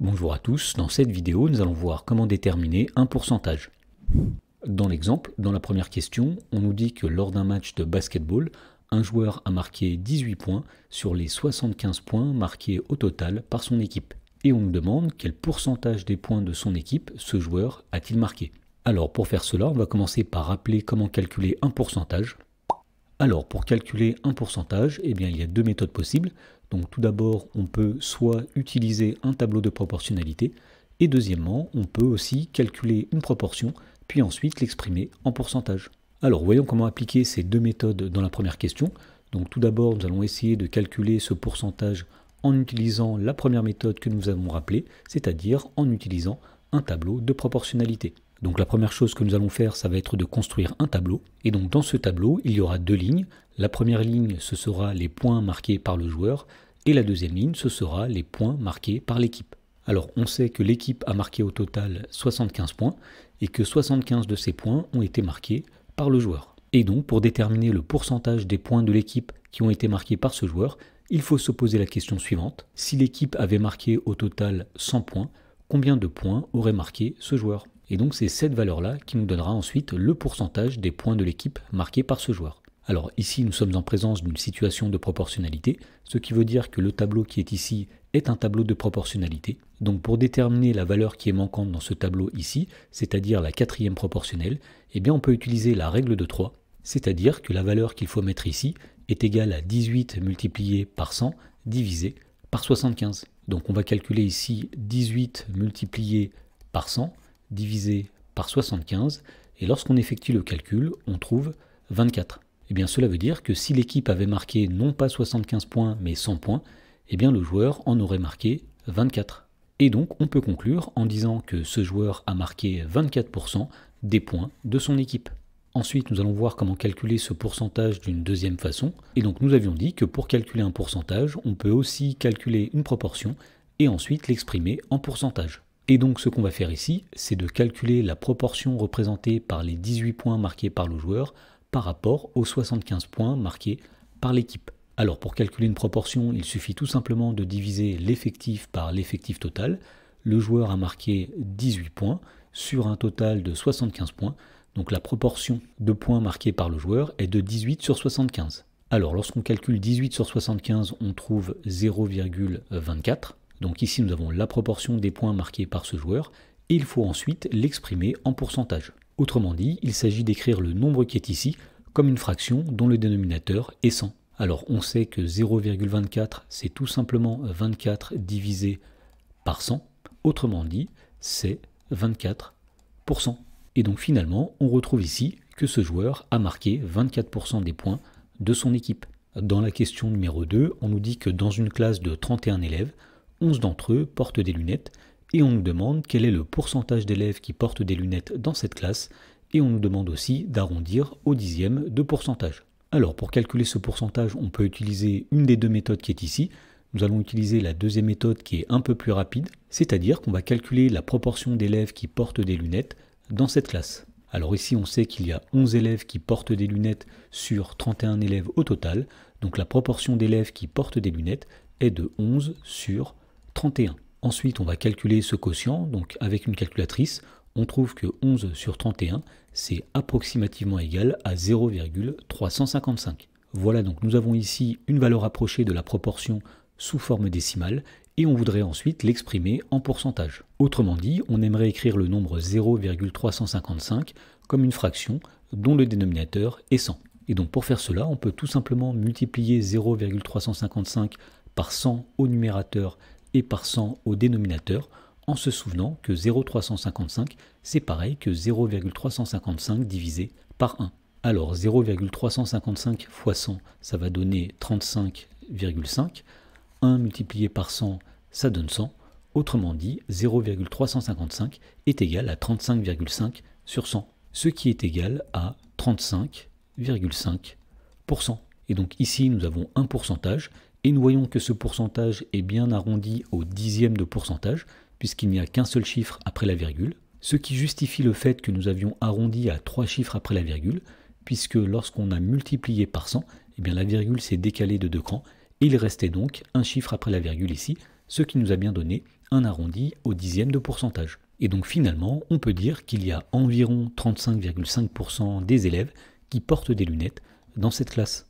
Bonjour à tous, dans cette vidéo nous allons voir comment déterminer un pourcentage. Dans l'exemple, dans la première question, on nous dit que lors d'un match de basketball, un joueur a marqué 18 points sur les 75 points marqués au total par son équipe. Et on nous demande quel pourcentage des points de son équipe ce joueur a-t-il marqué. Alors pour faire cela, on va commencer par rappeler comment calculer un pourcentage. Alors pour calculer un pourcentage, il y a deux méthodes possibles. Donc tout d'abord, on peut soit utiliser un tableau de proportionnalité, et deuxièmement, on peut aussi calculer une proportion, puis ensuite l'exprimer en pourcentage. Alors voyons comment appliquer ces deux méthodes dans la première question. Donc tout d'abord, nous allons essayer de calculer ce pourcentage en utilisant la première méthode que nous avons rappelée, c'est-à-dire en utilisant un tableau de proportionnalité. Donc la première chose que nous allons faire, ça va être de construire un tableau. Et donc dans ce tableau, il y aura deux lignes. La première ligne, ce sera les points marqués par le joueur. Et la deuxième ligne, ce sera les points marqués par l'équipe. Alors on sait que l'équipe a marqué au total 75 points et que 75 de ces points ont été marqués par le joueur. Et donc pour déterminer le pourcentage des points de l'équipe qui ont été marqués par ce joueur, il faut se poser la question suivante. Si l'équipe avait marqué au total 100 points, combien de points aurait marqué ce joueur? Et donc c'est cette valeur-là qui nous donnera ensuite le pourcentage des points de l'équipe marqués par ce joueur. Alors ici nous sommes en présence d'une situation de proportionnalité, ce qui veut dire que le tableau qui est ici est un tableau de proportionnalité. Donc pour déterminer la valeur qui est manquante dans ce tableau ici, c'est-à-dire la quatrième proportionnelle, on peut utiliser la règle de 3, c'est-à-dire que la valeur qu'il faut mettre ici est égale à 18 multiplié par 100 divisé par 75. Donc on va calculer ici 18 multiplié par 100 divisé par 75, et lorsqu'on effectue le calcul, on trouve 24. Cela veut dire que si l'équipe avait marqué non pas 75 points, mais 100 points, le joueur en aurait marqué 24. Et donc on peut conclure en disant que ce joueur a marqué 24% des points de son équipe. Ensuite, nous allons voir comment calculer ce pourcentage d'une deuxième façon. Et donc nous avions dit que pour calculer un pourcentage, on peut aussi calculer une proportion et ensuite l'exprimer en pourcentage. Et donc ce qu'on va faire ici, c'est de calculer la proportion représentée par les 18 points marqués par le joueur par rapport aux 75 points marqués par l'équipe. Alors pour calculer une proportion, il suffit tout simplement de diviser l'effectif par l'effectif total. Le joueur a marqué 18 points sur un total de 75 points. Donc la proportion de points marqués par le joueur est de 18 sur 75. Alors lorsqu'on calcule 18 sur 75, on trouve 0,24. Donc ici nous avons la proportion des points marqués par ce joueur et il faut ensuite l'exprimer en pourcentage. Autrement dit, il s'agit d'écrire le nombre qui est ici comme une fraction dont le dénominateur est 100. Alors on sait que 0,24 c'est tout simplement 24 divisé par 100. Autrement dit, c'est 24%. Et donc finalement, on retrouve ici que ce joueur a marqué 24% des points de son équipe. Dans la question numéro 2, on nous dit que dans une classe de 31 élèves, 11 d'entre eux portent des lunettes et on nous demande quel est le pourcentage d'élèves qui portent des lunettes dans cette classe et on nous demande aussi d'arrondir au dixième de pourcentage. Alors pour calculer ce pourcentage, on peut utiliser une des deux méthodes qui est ici. Nous allons utiliser la deuxième méthode qui est un peu plus rapide, c'est-à-dire qu'on va calculer la proportion d'élèves qui portent des lunettes dans cette classe. Alors ici on sait qu'il y a 11 élèves qui portent des lunettes sur 31 élèves au total, donc la proportion d'élèves qui portent des lunettes est de 11 sur 31. Ensuite, on va calculer ce quotient, donc avec une calculatrice, on trouve que 11 sur 31, c'est approximativement égal à 0,355. Voilà, donc nous avons ici une valeur approchée de la proportion sous forme décimale, et on voudrait ensuite l'exprimer en pourcentage. Autrement dit, on aimerait écrire le nombre 0,355 comme une fraction dont le dénominateur est 100. Et donc pour faire cela, on peut tout simplement multiplier 0,355 par 100 au numérateur et par 100 au dénominateur, en se souvenant que 0,355 c'est pareil que 0,355 divisé par 1. Alors 0,355 fois 100, ça va donner 35,5. 1 multiplié par 100, ça donne 100. Autrement dit, 0,355 est égal à 35,5 sur 100, ce qui est égal à 35,5%. Et donc ici, nous avons un pourcentage, et nous voyons que ce pourcentage est bien arrondi au dixième de pourcentage, puisqu'il n'y a qu'un seul chiffre après la virgule, ce qui justifie le fait que nous avions arrondi à 3 chiffres après la virgule, puisque lorsqu'on a multiplié par 100, la virgule s'est décalée de 2 crans, et il restait donc un chiffre après la virgule ici, ce qui nous a bien donné un arrondi au dixième de pourcentage. Et donc finalement, on peut dire qu'il y a environ 35,5% des élèves qui portent des lunettes dans cette classe.